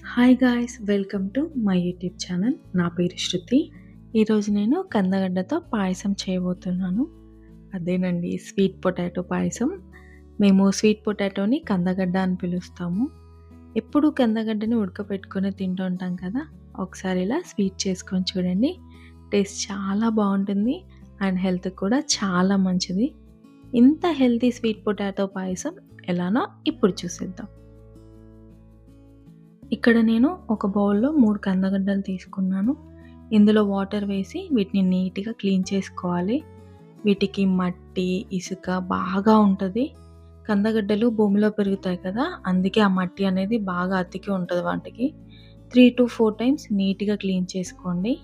Hi guys, welcome to my YouTube channel. నా పేరు శృతి. ఈరోజు నేను కందగడ్డతో పాయసం చేయబోతున్నాను. అదేనండి, స్వీట్ పొటాటో పాయసం. మేము స్వీట్ పొటాటోని కందగడ్డ అని పిలుస్తాము. ఎప్పుడు కందగడ్డని ఉడకపెట్టుకొని తింటూ ఉంటాం కదా, ఒకసారి ఇలా స్వీట్ చేసుకొని చూడండి. టేస్ట్ చాలా బాగుంటుంది అండ్ హెల్త్ కూడా చాలా మంచిది. ఇంత హెల్తీ స్వీట్ పొటాటో పాయసం ఎలానో ఇప్పుడు చూసేద్దాం. ఇక్కడ నేను ఒక బౌల్లో 3 కందగడ్డలు తీసుకున్నాను. ఇందులో వాటర్ వేసి వీటిని నీట్గా క్లీన్ చేసుకోవాలి. వీటికి మట్టి, ఇసుక బాగా ఉంటుంది. కందగడ్డలు భూమిలో పెరుగుతాయి కదా, అందుకే ఆ మట్టి అనేది బాగా అతికి ఉంటుంది వాటికి. 3 to 4 టైమ్స్ నీట్గా క్లీన్ చేసుకోండి.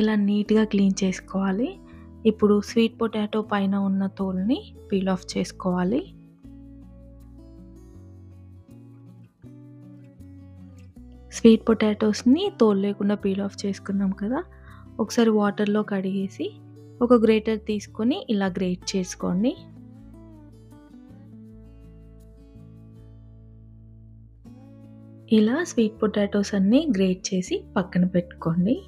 ఇలా నీట్గా క్లీన్ చేసుకోవాలి. ఇప్పుడు స్వీట్ పొటాటో పైన ఉన్న తోలుని పీల్ ఆఫ్ చేసుకోవాలి. స్వీట్ పొటాటోస్ని తోలు లేకుండా పీల్ ఆఫ్ చేసుకున్నాం కదా, ఒకసారి వాటర్లో కడిగేసి ఒక గ్రేటర్ తీసుకొని ఇలా గ్రేట్ చేసుకోండి. ఇలా స్వీట్ పొటాటోస్ అన్నీ గ్రేట్ చేసి పక్కన పెట్టుకోండి.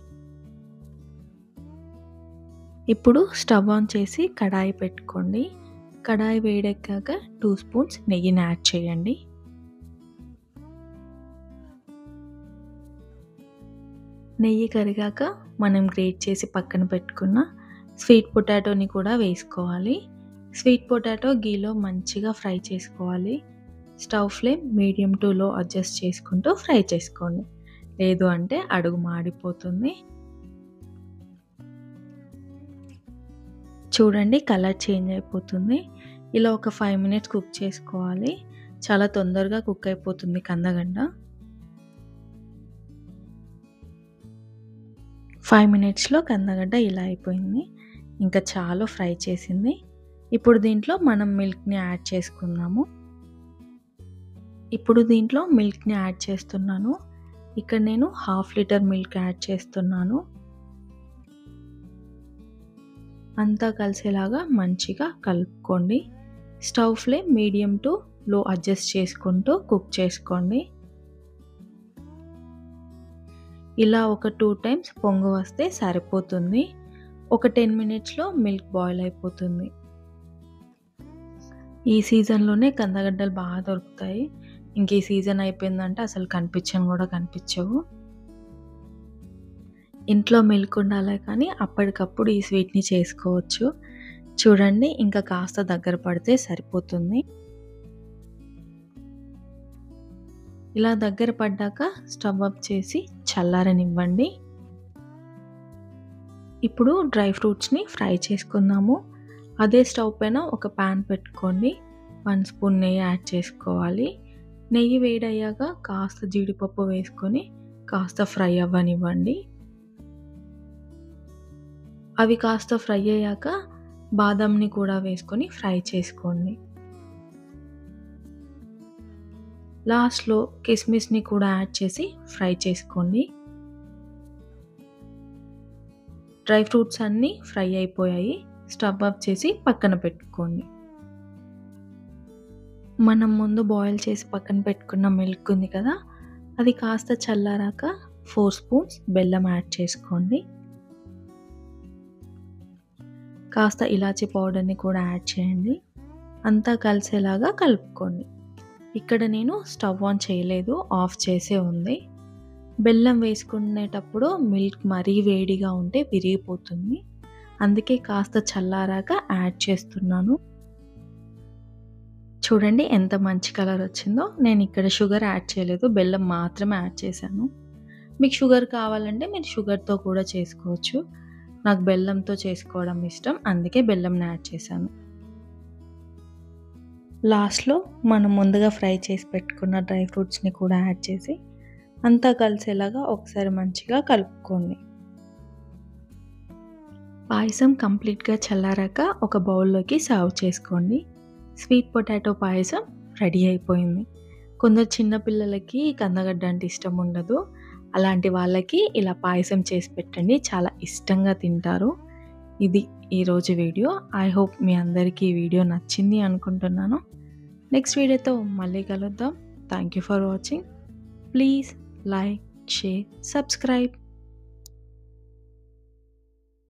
ఇప్పుడు స్టవ్ ఆన్ చేసి కడాయి పెట్టుకోండి. కడాయి వేడెక్కాక 2 స్పూన్స్ నెయ్యిని యాడ్ చేయండి. నెయ్యి కరిగాక మనం గ్రేట్ చేసి పక్కన పెట్టుకున్న స్వీట్ పొటాటోని కూడా వేసుకోవాలి. స్వీట్ పొటాటో గీలో మంచిగా ఫ్రై చేసుకోవాలి. స్టవ్ ఫ్లేమ్ మీడియం టు లో అడ్జస్ట్ చేసుకుంటూ ఫ్రై చేసుకోండి, లేదు అంటే అడుగు మాడిపోతుంది. చూడండి, కలర్ చేంజ్ అయిపోతుంది. ఇలా ఒక 5 minutes కుక్ చేసుకోవాలి. చాలా తొందరగా కుక్ అయిపోతుంది కందగడ్డ. 5 minutesలో కందగడ్డ ఇలా అయిపోయింది. ఇంకా చాలా ఫ్రై చేసింది. ఇప్పుడు దీంట్లో మనం మిల్క్ని యాడ్ చేసుకుందాము. ఇప్పుడు దీంట్లో మిల్క్ని యాడ్ చేస్తున్నాను. ఇక్కడ నేను 1/2 లీటర్ మిల్క్ యాడ్ చేస్తున్నాను. అంతా కలిసేలాగా మంచిగా కలుపుకోండి. స్టవ్ ఫ్లేమ్ మీడియం టు లో అడ్జస్ట్ చేసుకుంటూ కుక్ చేసుకోండి. ఇలా ఒక 2 టైమ్స్ పొంగు వస్తే సరిపోతుంది. ఒక 10 minutesలో మిల్క్ బాయిల్ అయిపోతుంది. ఈ సీజన్లోనే కందగడ్డలు బాగా దొరుకుతాయి. ఇంక ఈ సీజన్ అయిపోయిందంటే అసలు కనిపించవు. ఇంట్లో మిల్క్ ఉండాలి కానీ అప్పటికప్పుడు ఈ స్వీట్ని చేసుకోవచ్చు. చూడండి, ఇంకా కాస్త దగ్గర పడితే సరిపోతుంది. ఇలా దగ్గర పడ్డాక స్టవ్ ఆఫ్ చేసి చల్లారనివ్వండి. ఇప్పుడు డ్రై ఫ్రూట్స్ని ఫ్రై చేసుకుందాము. అదే స్టవ్ పైన ఒక ప్యాన్ పెట్టుకోండి. 1 స్పూన్ నెయ్యి యాడ్ చేసుకోవాలి. నెయ్యి వేడయ్యాక కాస్త జీడిపప్పు వేసుకొని కాస్త ఫ్రై అవ్వనివ్వండి. అవి కాస్త ఫ్రై అయ్యాక బాదంని కూడా వేసుకొని ఫ్రై చేసుకోండి. లాస్ట్లో కిస్మిస్ని కూడా యాడ్ చేసి ఫ్రై చేసుకోండి. డ్రై ఫ్రూట్స్ అన్నీ ఫ్రై అయిపోయాయి. స్టవ్ ఆఫ్ చేసి పక్కన పెట్టుకోండి. మనం ముందు బాయిల్ చేసి పక్కన పెట్టుకున్న మిల్క్ ఉంది కదా, అది కాస్త చల్లారాక 4 స్పూన్స్ బెల్లం యాడ్ చేసుకోండి. కాస్త ఇలాచీ పౌడర్ని కూడా యాడ్ చేయండి. అంతా కలిసేలాగా కలుపుకోండి. ఇక్కడ నేను స్టవ్ ఆన్ చేయలేదు, ఆఫ్ చేసే ఉంది. బెల్లం వేసుకునేటప్పుడు మిల్క్ మరీ వేడిగా ఉంటే విరిగిపోతుంది. అందుకే కాస్త చల్లారాక యాడ్ చేస్తున్నాను. చూడండి ఎంత మంచి కలర్ వచ్చిందో. నేను ఇక్కడ షుగర్ యాడ్ చేయలేదు, బెల్లం మాత్రమే యాడ్ చేశాను. మీకు షుగర్ కావాలంటే మీరు షుగర్తో కూడా చేసుకోవచ్చు. నాకు బెల్లంతో చేసుకోవడం ఇష్టం, అందుకే బెల్లంని యాడ్ చేశాను. లాస్ట్లో మనం ముందుగా ఫ్రై చేసి పెట్టుకున్న డ్రై ఫ్రూట్స్ని కూడా యాడ్ చేసి అంతా కలిసేలాగా ఒకసారి మంచిగా కలుపుకోండి. పాయసం కంప్లీట్గా చల్లారాక ఒక బౌల్లోకి సర్వ్ చేసుకోండి. స్వీట్ పొటాటో పాయసం రెడీ అయిపోయింది. కొందరు చిన్నపిల్లలకి కందగడ్డ అంటే ఇష్టం ఉండదు. అలాంటి వాళ్ళకి ఇలా పాయసం చేసి పెట్టండి, చాలా ఇష్టంగా తింటారు. ఇది ఈరోజు వీడియో. ఐ హోప్ మీ అందరికీ ఈ వీడియో నచ్చింది అనుకుంటున్నాను. నెక్స్ట్ వీడియోతో మళ్ళీ కలుద్దాం. Thank you for watching. Please like, share, subscribe.